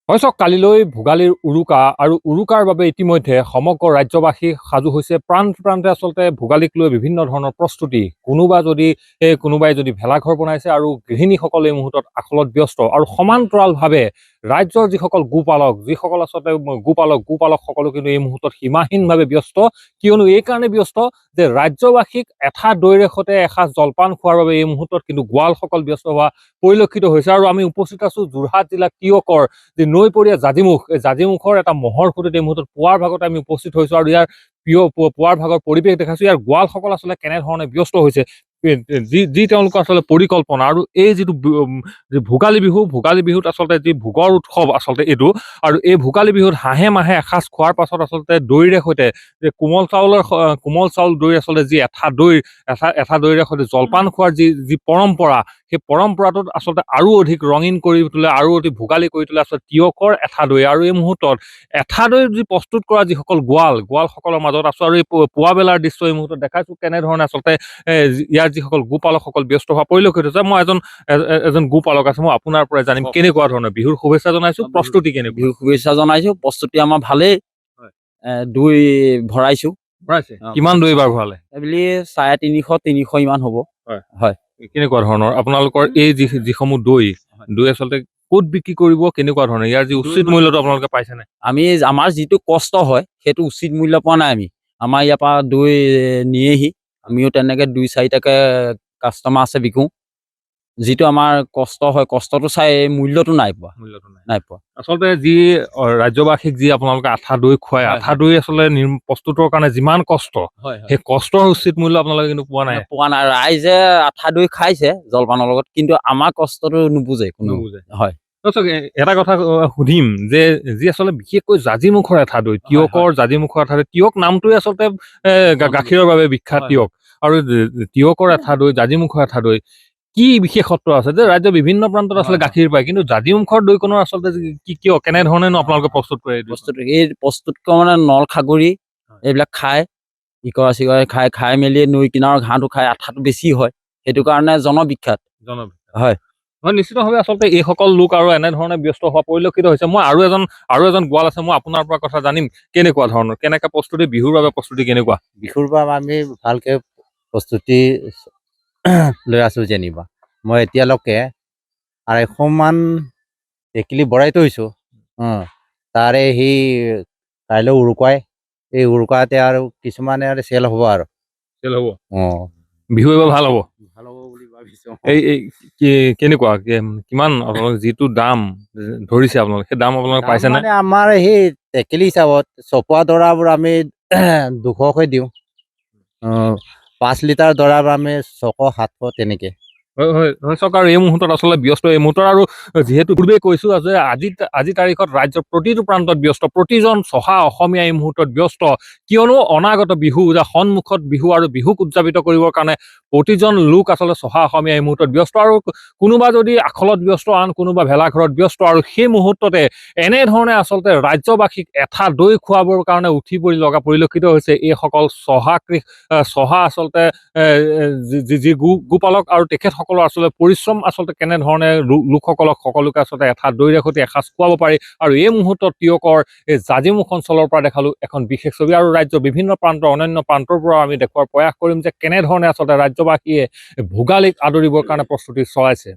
হয় চাওক, কালিলৈ ভোগালীৰ উৰুকা আৰু উৰুকাৰ বাবে ইতিমধ্যে সমগ্ৰ ৰাজ্যবাসী সাজু হৈছে। প্ৰান্তে আচলতে ভোগালীক লৈ বিভিন্ন ধৰণৰ প্ৰস্তুতি। কোনোবাই যদি ভেলাঘৰ বনাইছে আৰু গৃহিণীসকল এই মুহূৰ্তত আখলত ব্যস্ত। আৰু সমান্তৰালভাৱে ৰাজ্যৰ যিসকল যিসকল আচলতে গোপালক সকলো কিন্তু এই মুহূৰ্তত সীমাহীনভাৱে ব্যস্ত। কিয়নো এই কাৰণে ব্যস্ত যে ৰাজ্যবাসীক এঠা দৈৰে সৈতে এসাঁজ জলপান খোৱাৰ বাবে এই মুহূৰ্তত কিন্তু গোৱালসকল ব্যস্ত হোৱা পৰিলক্ষিত হৈছে। আৰু আমি উপস্থিত আছো যোৰহাট জিলাৰ তিয়কৰ যে নৈপৰীয়া জাজিমুখ, এই জাজিমুখৰ এটা মহৰ খুঁটিত এই মুহূৰ্তত পুৱাৰ ভাগত আমি উপস্থিত হৈছো। আৰু ইয়াৰ পুৱাৰ ভাগৰ পৰিৱেশ দেখাইছো। ইয়াৰ গোৱালসকল আচলতে কেনেধৰণে ব্যস্ত হৈছে, যি তেওঁলোকৰ আচলতে পৰিকল্পনা। আৰু এই যিটো ভোগালী বিহুত আচলতে যি ভোগৰ উৎসৱ আচলতে এইটো। আৰু এই ভোগালী বিহুত হাঁহে মাহে এসাঁজ খোৱাৰ পাছত আচলতে দৈৰে সৈতে যে কোমল চাউল দৈ আচলতে যি এঠা দৈৰে সৈতে জলপান খোৱাৰ যি পৰম্পৰা, সেই পৰম্পৰাটোত আচলতে আৰু অধিক ৰঙীন কৰি তোলে, আৰু অধিক ভোগালী কৰি তোলে আচলতে তিয়কৰ এঠা দৈ। আৰু এই মুহূৰ্তত এঠা দৈ যি প্ৰস্তুত কৰা যিসকল গোৱালসকলৰ মাজত আছো। আৰু এই পুৱা বেলাৰ দৃশ্য এই মুহূৰ্তত দেখাইছো কেনেধৰণে আচলতে ইয়াৰ যিসকল গোপালকসকল ব্যস্ত হোৱা পৰিলক্ষিত হৈছে। মই এজন গোপালক আছে, মই আপোনাৰ পৰা জানিম কেনেকুৱা ধৰণৰ বিহুৰ শুভেচ্ছা জনাইছো, প্ৰস্তুতি কেনেকুৱা? বিহু শুভেচ্ছা জনাইছো। প্ৰস্তুতি আমাৰ ভালেই। দৈ ভৰাইছো। কিমান দৈ বাৰ ভৰালে? এইবুলি 350 ইমান হ'ব। হয়। কেনেকুৱা ধৰণৰ আপোনালোকৰ এই যিসমূহ দৈ আচলতে ক'ত বিক্ৰী কৰিব, কেনেকুৱা ধৰণৰ ইয়াৰ যি উচিত মূল্যটো আপোনালোকে পাইছে নে? আমাৰ যিটো কষ্ট হয় সেইটো উচিত মূল্য পোৱা নাই আমি। আমাৰ ইয়াৰ পৰা দৈ নিয়েহি, আমিও তেনেকে 2-4টাকে কাষ্টমাৰ আছে বিকো। যিটো আমাৰ কষ্ট হয়, কষ্টটো চাই মূল্যটো নাই পোৱা। আচলতে যি ৰাজ্যবাসীক যি আপোনালোকে আঠা দৈ খুৱাই, আঠা দৈ আচলতে প্ৰস্তুতৰ কাৰণে যিমান কষ্ট, সেই কষ্টৰ উচিত মূল্য আপোনালোকে কিন্তু পোৱা নাই। ৰাইজে আঠা দৈ খাইছে জলপানৰ লগত, কিন্তু আমাৰ কষ্টটো নুবুজে কোনো। হয়। এটা কথা সুধিম যে যি আচলতে বিশেষকৈ জাজিমুখৰ এঠা দৈ, তিয়কৰ জাজিমুখৰ এঠা দৈ, তিয়ক নামটোৱে আচলতে গাখীৰৰ বাবে বিখ্যাত তিয়ক। আৰু তিয়কৰ এঠা দৈ, জাজিমুখৰ এঠা দৈ, কি বিশেষত্ব আছে যে ৰাজ্যৰ বিভিন্ন প্ৰান্তত আচলতে গাখীৰ পায়, কিন্তু জাজিমুখৰ দৈকণৰ আচলতে কেনেধৰণেনো আপোনালোকে প্ৰস্তুত কৰে? প্ৰস্তুত মানে নল খাগৰি এইবিলাক খায়, ইকৰা চিকৰা খাই মেলি নৈ কিনাৰৰ ঘাঁহটো খাই আঠাটো বেছি হয়, সেইটো কাৰণে জনবিখ্যাত। হয়। নিশ্চিতভাৱে আচলতে এইসকল লোক আৰু এনেধৰণে ব্যস্ত হোৱা পৰিলক্ষিত হৈছে। মই আৰু এজন গোৱাল আছে, মই আপোনাৰ পৰা কথা জানিম কেনেকুৱা ধৰণৰ, কেনেকে প্ৰস্তুতি, বিহুৰ বাবে প্ৰস্তুতি কেনেকুৱা? বিহুৰ বাবে আমি ভালকে প্ৰস্তুতি লৈ আছো। যেনিবা মই এতিয়ালৈকে 250 টেকেলি বৰাই থৈছো। তাৰে সি কাইলৈ উৰুকাই, এই উৰুকাতে আৰু কিছুমানে আৰু চেল হ'ব আৰু বিহু এবাৰ ভাল হ'ব বুলি ভাবিছো। কেনেকুৱা কিমান আপোনালোক যিটো দাম ধৰিছে আপোনালোকে, সেই দাম আপোনালোকে পাইছে নে? আমাৰ সেই টেকেলি হিচাপত চপোৱা দৰাবোৰ আমি 200কৈ দিওঁ। 5 লিটাৰ দৰাবোৰ আমি 600-700 তেনেকে। হয় চাওক, আৰু এই মুহূৰ্তত আচলতে ব্যস্ত। এই মুহূৰ্তত আৰু যিহেতু পূৰ্বে কৈছো যে আজি তাৰিখত ৰাজ্যৰ প্ৰতিটো প্ৰান্তত ব্যস্ত, প্ৰতিজন চহা অসমীয়া এই মুহূৰ্তত ব্যস্ত। কিয়নো অনাগত বিহু, সন্মুখত বিহু, আৰু বিহুক উদযাপিত কৰিবৰ কাৰণে প্ৰতিজন লোক আচলতে চহা অসমীয়া এই মুহূৰ্তত ব্যস্ত। আৰু কোনোবা যদি আখলত ব্যস্ত, আন কোনোবা ভেলাঘৰত ব্যস্ত। আৰু সেই মুহূৰ্ততে এনেধৰণে আচলতে ৰাজ্যবাসীক এঠা দৈ খুৱাবৰ কাৰণে উঠি পৰি লগা পৰিলক্ষিত হৈছে এইসকল চহা আচলতে যি গোপালক। আৰু তেখেতসকলৰ আচলতে পৰিশ্ৰম আচলতে কেনেধৰণে লোকসকলক সকলোকে আচলতে এঠা দৈৰে সৈতে এসাঁজ খুৱাব পাৰি। আৰু এই মুহূৰ্তত তিয়কৰ এই জাজিমুখ অঞ্চলৰ পৰা দেখালো এখন বিশেষ ছবি। আৰু ৰাজ্যৰ বিভিন্ন অন্যান্য প্ৰান্তৰ পৰা আমি দেখুৱাৰ প্ৰয়াস কৰিম যে কেনেধৰণে আচলতে ৰাজ্যবাসীয়ে ভোগালীক আদৰিবৰ কাৰণে প্ৰস্তুতি চলাইছে।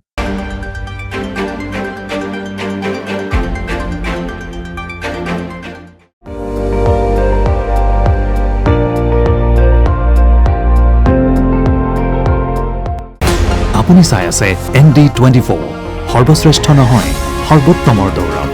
আপুনি চাই আছে ND24, সৰ্বশ্ৰেষ্ঠ নহয়, সৰ্বোত্তমৰ দৌৰত।